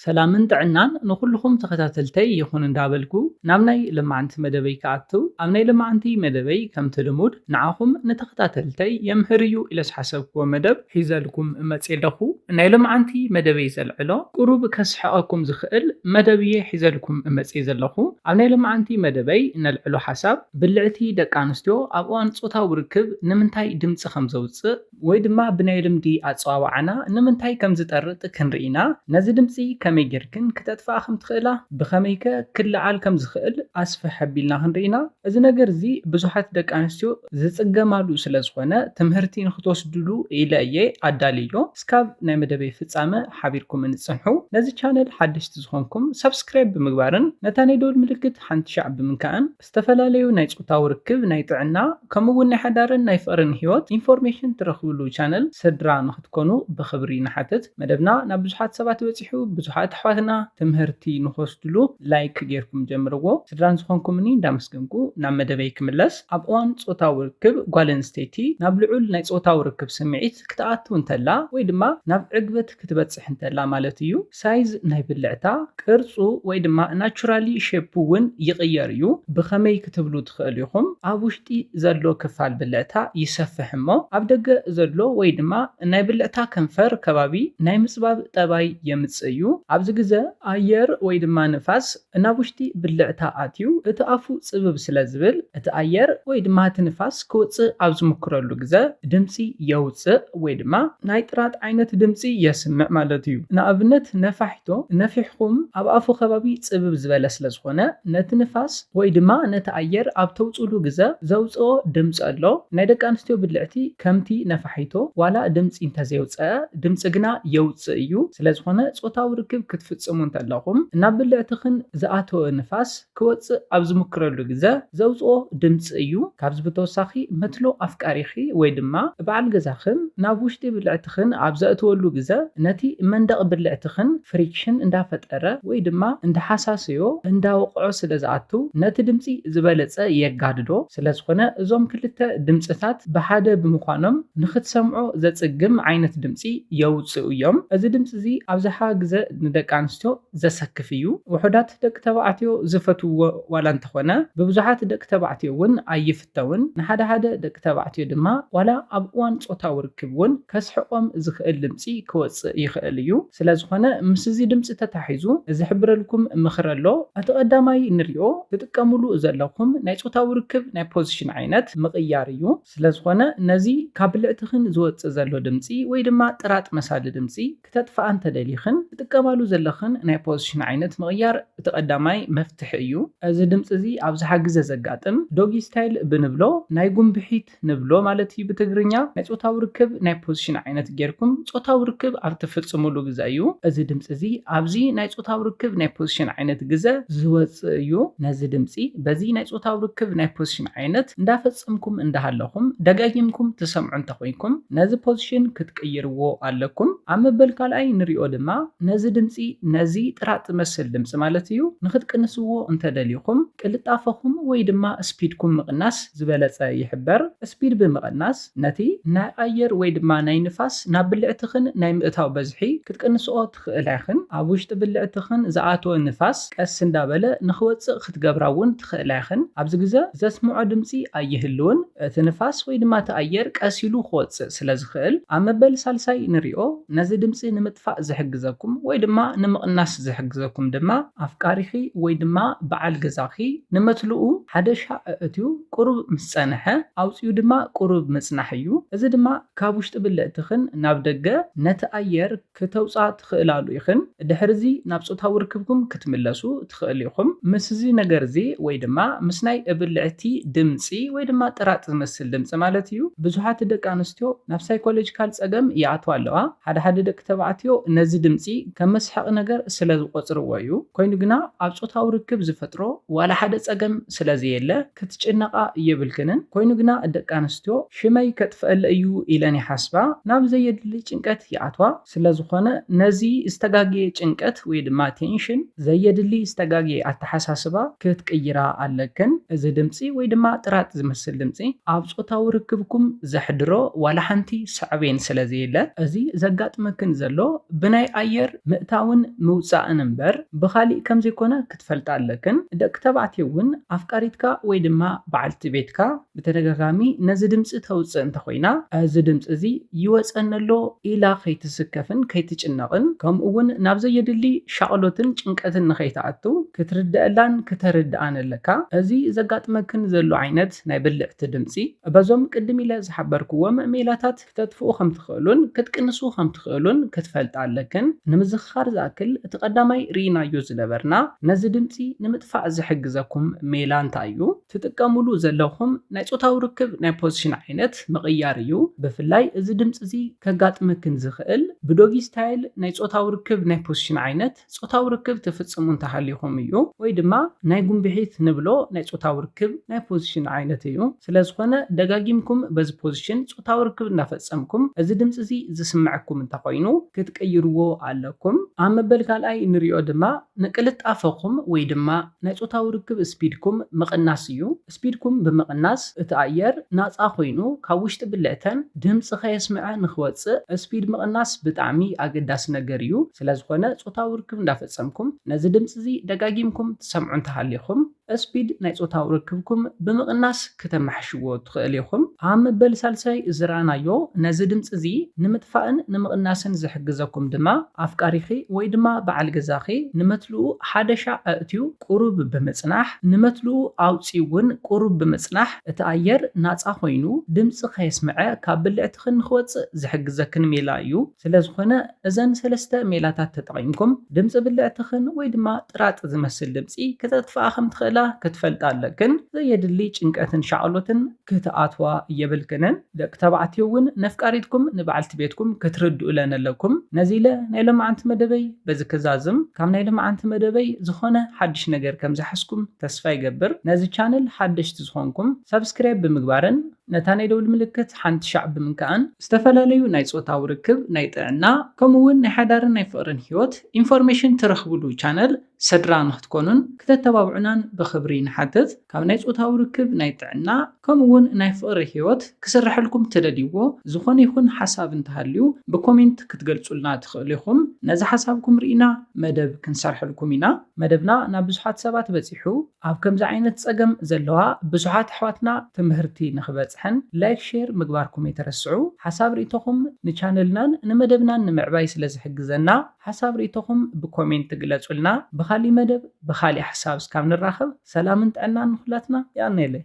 ሰላምን ጥዕናን ንኩልኩም ተኸታተልተይ ይኹን እንዳበልኩ ናብ ናይ ልማዓንቲ መደበይ ከኣቱ ኣብ ናይ ልማዓንቲ መደበይ ከምቲ ልሙድ ንዓኹም ንተኸታተልተይ የምህር እዩ ኢለ ዝሓሰብክዎ መደብ ሒዘልኩም መፅእ ኣለኹ። ናይ ልማዓንቲ መደበይ ዘልዕሎ ቁሩብ ከስሕቐኩም ዝኽእል መደብዬ ሒዘልኩም መፅእ ዘለኹ። ኣብ ናይ ልማዓንቲ መደበይ ነልዕሎ ሓሳብ ብልዕቲ ደቂ ኣንስትዮ ኣብ እዋን ፆታዊ ርክብ ንምንታይ ድምፂ ከም ዘውፅእ ወይ ድማ ብናይ ልምዲ ኣፀዋውዓና ንምንታይ ከም ዝጠርጥ ክንርኢና ነዚ ድምፂ ከመይ ጌርክን ክተጥፍኣ ከም ትኽእላ ብኸመይ ከ ክለዓል ከም ዝኽእል ኣስፍሕ ኣቢልና ክንርኢና። እዚ ነገር እዚ ብዙሓት ደቂ ኣንስትዮ ዝፅገማሉ ስለ ዝኾነ ትምህርቲ ንክትወስድሉ ኢለ እየ ኣዳልዮ። እስካብ ናይ መደበይ ፍፃመ ሓቢርኩም እንፅንሑ። ነዚ ቻነል ሓደሽቲ ዝኾንኩም ሰብስክራይብ ብምግባርን ነታ ናይ ደወል ምልክት ሓንቲ ሻዕ ብምንካእን ዝተፈላለዩ ናይ ፆታዊ ርክብ ናይ ጥዕና ከምኡውን ናይ ሓዳርን ናይ ፍቕርን ሂወት ኢንፎርሜሽን ትረኽብሉ ቻነል ስድራ ንክትኮኑ ብክብሪ ንሓትት። መደብና ናብ ብዙሓት ሰባት በፂሑ ብዙሓት ኣሕዋትና ትምህርቲ ንክወስድሉ ላይክ ጌርኩም ጀምርዎ። ስድራን ዝኾንኩምኒ እንዳመስገንኩ ናብ መደበይ ክምለስ። ኣብ እዋን ፆታዊ ርክብ ጓል ኣንስተይቲ ናብ ልዑል ናይ ፆታዊ ርክብ ስምዒት ክትኣቱ እንተላ ወይ ድማ ናብ ዕግበት ክትበፅሕ እንተላ ማለት እዩ ሳይዝ ናይ ብልዕታ ቅርፁ ወይ ድማ ናቹራሊ ሼፑ እውን ይቕየር እዩ። ብኸመይ ክትብሉ ትኽእሉ ኢኹም? ኣብ ውሽጢ ዘሎ ክፋል ብልዕታ ይሰፍሕ እሞ ኣብ ደገ ዘሎ ወይ ድማ ናይ ብልዕታ ከንፈር ከባቢ ናይ ምፅባብ ጠባይ የምፅእ እዩ። ኣብዚ ግዜ ኣየር ወይ ድማ ንፋስ ናብ ውሽጢ ብልዕታ ኣትዩ እቲ ኣፉ ፅብብ ስለ ዝብል እቲ ኣየር ወይ ድማ እቲ ንፋስ ክውፅእ ኣብ ዝምክረሉ ግዜ ድምፂ የውፅእ ወይ ድማ ናይ ጥራት ዓይነት ድምፂ የስምዕ ማለት እዩ። ንኣብነት ነፋሒቶ ነፊሕኩም ኣብ ኣፉ ከባቢ ፅብብ ዝበለ ስለ ዝኾነ ነቲ ንፋስ ወይ ድማ ነቲ ኣየር ኣብ ተውፅሉ ግዜ ዘውፅኦ ድምፂ ኣሎ። ናይ ደቂ ኣንስትዮ ብልዕቲ ከምቲ ነፋሒቶ ዋላ ድምፂ እንተዘይውፅአ ድምፂ ግና የውፅእ እዩ። ስለዝኾነ ፆታዊ ርክብ ክትፍፅሙ እንተለኹም ናብ ብልዕትኽን ዝኣተወ ንፋስ ክወፅእ ኣብ ዝምክረሉ ግዜ ዘውፅኦ ድምፂ እዩ። ካብዚ ብተወሳኺ መትሎ ኣፍቃሪኺ ወይ ድማ በዓል ገዛኽን ናብ ውሽጢ ብልዕትኽን ኣብ ዘእትወሉ ግዜ ነቲ መንደቕ ብልዕትኽን ፍሪክሽን እንዳፈጠረ ወይ ድማ እንዳሓሳስዮ እንዳወቕዖ ስለ ዝኣቱ ነቲ ድምፂ ዝበለፀ የጋድዶ። ስለዝኾነ እዞም ክልተ ድምፅታት ብሓደ ብምዃኖም ንክትሰምዖ ዘፅግም ዓይነት ድምፂ የውፅኡ እዮም። እዚ ድምፂ እዚ ኣብዝሓ ግዜ ንደቂ ኣንስትዮ ዘሰክፍ እዩ። ውሑዳት ደቂ ተባዕትዮ ዝፈትውዎ ዋላ እንተኾነ ብብዙሓት ደቂ ተባዕትዮ እውን ኣይፍተውን። ንሓደ ሓደ ደቂ ተባዕትዮ ድማ ዋላ ኣብ እዋን ፆታዊ ርክብ እውን ከስሕቆም ዝኽእል ድምፂ ክወፅእ ይኽእል እዩ። ስለዝኾነ ምስ እዚ ድምፂ ተታሒዙ ዝሕብረልኩም ምክሪ ኣሎ። እቲ ቀዳማይ ንሪኦ ትጥቀምሉ ዘለኹም ናይ ፆታዊ ርክብ ናይ ፖዚሽን ዓይነት ምቕያር እዩ። ስለዝኾነ ነዚ ካብ ብልዕትኽን ዝወፅእ ዘሎ ድምፂ ወይ ድማ ጥራጥ መሳሊ ድምፂ ክተጥፍኣ እንተደሊኽን ትጥቀማሉ ዘለኽን ናይ ፖዚሽን ዓይነት ምቕያር እቲ ቀዳማይ መፍትሒ እዩ። እዚ ድምፂ እዚ ኣብዝሓ ግዜ ዘጋጥም ዶጊ ስታይል ብንብሎ ናይ ጉንብሒት ንብሎ ማለት እዩ ብትግርኛ። ናይ ፆታዊ ርክብ ናይ ፖዚሽን ዓይነት ጌርኩም ፆታዊ ርክብ ኣብ ትፍፅሙሉ ግዜ እዩ እዚ ድምፂ እዚ ኣብዚ ናይ ፆታዊ ርክብ ናይ ፖዚሽን ዓይነት ግዜ ዝወፅእ እዩ። ነዚ ድምፂ በዚ ናይ ፆታዊ ርክብ ናይ ፖዚሽን ዓይነት እንዳፈፀምኩም እንዳሃለኹም ደጋጊምኩም ትሰምዑ እንተኮይንኩም ነዚ ፖዚሽን ክትቅይርዎ ኣለኩም። ኣብ መበል ካልኣይ ንሪኦ ድማ ነዚ ድምፂ ነዚ ጥራጥ ዝመስል ድምፂ ማለት እዩ ንክትቅንስዎ እንተደሊኹም ቅልጣፈኹም ወይ ድማ ስፒድኩም ምቕናስ ዝበለፀ ይሕበር። ስፒድ ብምቕናስ ነቲ ናይ ኣየር ወይ ድማ ናይ ንፋስ ናብ ብልዕትኽን ናይ ምእታው በዝሒ ክትቅንስኦ ትኽእላ ኢኽን። ኣብ ውሽጢ ብልዕትኽን ዝኣተወ ንፋስ ቀስ እንዳበለ ንክወፅእ ክትገብራ እውን ትኽእላ ኢኽን። ኣብዚ ግዜ ዘስምዖ ድምፂ ኣይህልውን እቲ ንፋስ ወይ ድማ እቲ ኣየር ቀስ ኢሉ ክወፅእ ስለ ዝኽእል። ኣብ መበል ሳልሳይ ንሪኦ ነዚ ድምፂ ንምጥፋእ ዝሕግዘኩም ወይ ድማ ንምቕናስ ዝሕግዘኩም ድማ ኣፍቃሪኺ ወይ ድማ በዓል ገዛኺ ንመትልኡ ሓደ ሻዕ እትዩ ቁሩብ ምስ ፀንሐ ኣውፅኡ ድማ ቁሩብ ምፅናሕ እዩ። እዚ ድማ ካብ ውሽጢ ብልዕትኽን ናብ ደገ ነቲ ኣየር ክተውፃ ትኽእላሉ ኢኽን። ድሕርዚ ናብ ፆታዊ ርክብኩም ክትምለሱ ትኽእል ኢኹም። ምስ እዚ ነገር እዚ ወይ ድማ ምስ ናይ ብልዕቲ ድምፂ ወይ ድማ ጥራጥ ዝመስል ድምፂ ማለት እዩ ብዙሓት ደቂ ኣንስትዮ ናብ ሳይኮሎጂካል ፀገም ይኣትዋ ኣለዋ። ሓደ ሓደ ደቂ ተባዕትዮ ነዚ ድምፂ ከም መስሐቕ ነገር ስለ ዝቆፅርዎ እዩ። ኮይኑ ግና ኣብ ፆታዊ ርክብ ዝፈጥሮ ዋላ ሓደ ፀገም ስለዘየለ ክትጭነቃ يبلكنن كوينو جنا الدكانستو شمي كتفقل أيو إلاني حسبا ناب زي دلي چنكت يعتوا سلازوخونا نزي استقاقي چنكت ويدما تنشن زي دلي استقاقي التحساسبا كتكيرا علكن إذا دمسي ويدما ترات زمسل دمسي عبصوتاو ركبكم زحدرو ولا حنتي صعبين سلازيلا أزي زقات مكن زلو بناي أير مئتاون موسى نمبر بخالي كم زي كونا كتفلت علكن دكتبعتيون أفكاريتكا ويدما بعلت بيتكا بتدقاقامي نزي دمس توصي انت خوينا أزي دمس أزي يوصن له إلا خيتسكفن كيتجنقن كم أون نابزي يدلي شغلوتن چنكتن نخيتعتو كتردألان كتردأن لكا أزي زقات مكن زلو عينت نايبلعت دمسي بازوم قدمي لا زحبركوهم ميلاتات كتدفو خم تخيلون كتكنسو خم تخيلون كتفلت علكن نمزخار زاكل تقدامي رينا يوز لبرنا نزي دمسي نمدفع زحقزكم ميلان تايو تتقاملو زلوهم نايصوتاو ركب ناي بوزيشن عينت مغياريو بفلاي إذا دمس زي كقات مكن زخيل بدوغي ستايل نايصوتاو ركب ناي بوزيشن عينت صوتاو ركب تفتصمون تحليهم يو ويدما ناي قنبحيث نبلو نايصوتاو ركب ناي بوزيشن عينت يو سلازخونا دقاقيمكم بز بوزيشن صوتاو ركب نفتصمكم إذا دمس زي زسمعكم انتقوينو كتكيرو علىكم عم بالكالاي نريو دما نقلت أفاقم ويدما نايصوتاو ركب سبيدكم مقناسيو سبيدكم بمقناس اتأير ناس أخوينو كاوشت بلعتن دمس خيسمع نخواتس سبيد مقناس بتعمي أقداس نقريو سلازخونا صوتاو ركب نفتصمكم نزي دمس زي دقاقيمكم تسمعون تحليكم سبيد نايصوتاو ركبكم بمقناس كتمحشوو تخيليكم عم بالسالساي زرانايو نزي دمس زي نمتفاقن نمقناسن زحقزكم دما أفكاريخي ويدما بعل جزاخي نمتلو حادشا أتيو قرب بمصناح نمتلو أوتسيون قرب بمصناح اتأير ناس أخوينو دمس خيسمع كابلعتخن خواتس زحقزكن ميلايو سلازخونا أزان سلستا ميلاتات تطعيمكم دمس بلعتخن ويدما ترات زمسل دمسي كتتفاخم تخيلا كتفلت لكن زي دلي چنكتن شعلوتن كتآتوا يبلكنن دك تبعتيون نفكاريتكم نبعلت بيتكم كتردوا لنا لكم نزيلة نايلم عنت مدبي بزكزازم كام نايلم عنت مدبي زخونة حدش نجر كم زحسكم تسفاي جبر نازي channel حدش تزخونكم سبسكرايب بمقبارن نتاني دول ملكت حنت شعب من كان استفلاليو ناي صوتاو ركب ناي طعنا كمون ناي حدارن ناي فقرن هيوت انفورميشن ترخبولو channel سدران نختكونن كتتبابعنان بخبرين حدث كام ناي صوتاو ركب ناي طعنا كمون ناي فقر هيوت كسرح لكم تدديو زخون يكون حساب انتهاليو بكومنت كتقلصولنا تخليكم نزا حسابكم رينا مدب كنسرح لكم إنا مدبنا نابزحات سبات بزيحو أو كمزا عينة سقم زلوا بزحات حواتنا تمهرتي نخبتحن لايك شير مقباركم يترسعو حساب ريتوكم نشانلنا نمدبنا نمعباي سلازحق زنا حساب ريتوكم بكومنت تقلصولنا بخالي مدب بخالي حساب سكام نراخب سلامنت عنا نخلاتنا يا نيلي